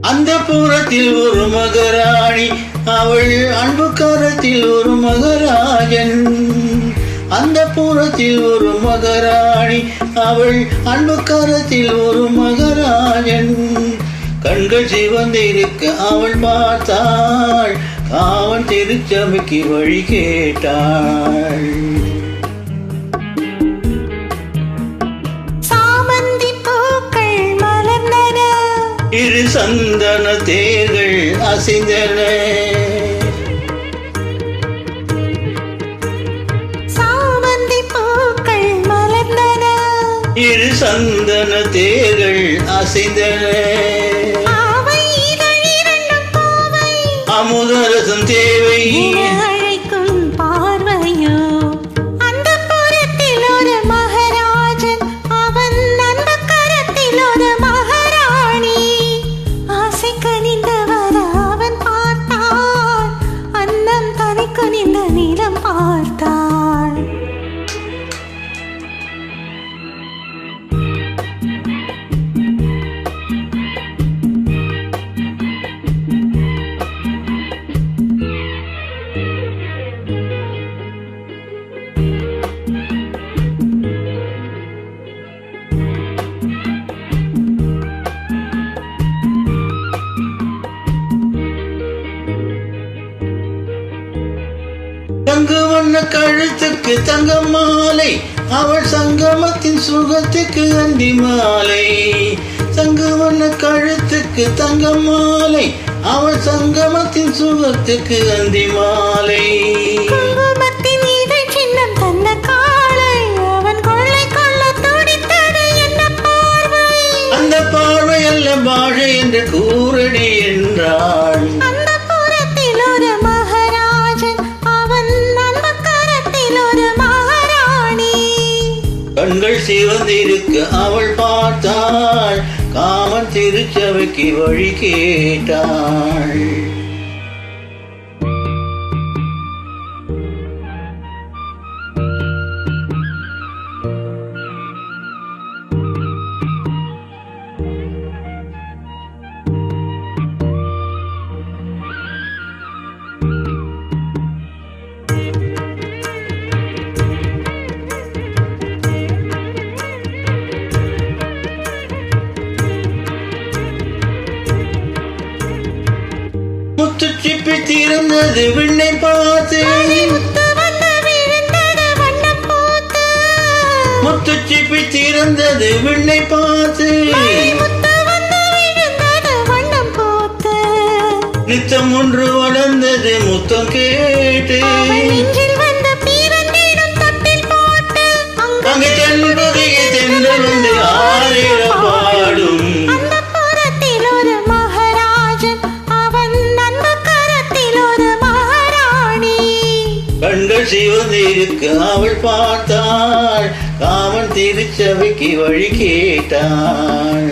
அந்த புறத்தில் ஒரு மகராணி, அவள் அன்பு கரத்தில் ஒரு மகராஜன். அந்த புறத்தில் ஒரு மகராணி, அவள் அன்பு கரத்தில் ஒரு மகராஜன். கண்கள் சிவந்திருக்க அவள் பார்த்தாள், அவன் திருச்சபைக்கு வழி கேட்டாள். இரு சந்தன தேர்கள் அசைந்தன, சாமந்தி பூக்கள் மலர்ந்தன. இரு சந்தன தேர்கள் அசைந்தன, அமுதரசம் தேவை அழைக்கும் பார்வையோ. அந்த புறத்தில் ஒரு மகராஜன், அவன் அந்த கரத்தில் ஒரு மகாராணி. ஆசை கனிந்தவர் அவன் பார்த்தாள், அன்னம் தனி குனிந்த நிலம் பார்த்தாள். தங்கு வண்ண கழுத்துக்கு தங்க மாலை, அவள் சங்கமத்தின் சுகத்துக்கு அந்தி மாலை. தங்கு வண்ண கழுத்துக்கு தங்க மாலை, அவள் சங்கமத்தின் சுகத்துக்கு அந்தி மாலை. குங்குமத்தின் இதழ் சின்னம் தந்த காளை, அவன் கொள்ளை கொள்ள துடித்தது என்ன பார்வை. அந்த பார்வை அல்ல பாழை என்று கூறடி என்றாள். அந்த புறத்தில் ஒரு மகராஜன், அவன் அந்த கரத்தில் ஒரு மகாராணி. கண்கள் சிவந்திருக்க அவள் பார்த்தாள், காமன் திருச்சபைக்கு வழி கேட்டாள். முத்துச்சிப்பி திறந்தது விண்ணை பார்த்து, முத்துச்சிப்பி திறந்தது விண்ணை பார்த்து. நித்தம் ஒன்று வளர்ந்தது முத்தம் கேட்டு, அங்கே தென்பதிகை தென்றல் வந்து ஆறிட பாடும். கண்கள் சிவந்திருக்க அவள் பார்த்தாள், காமன் திருச்சபைக்கு வழி கேட்டாள்.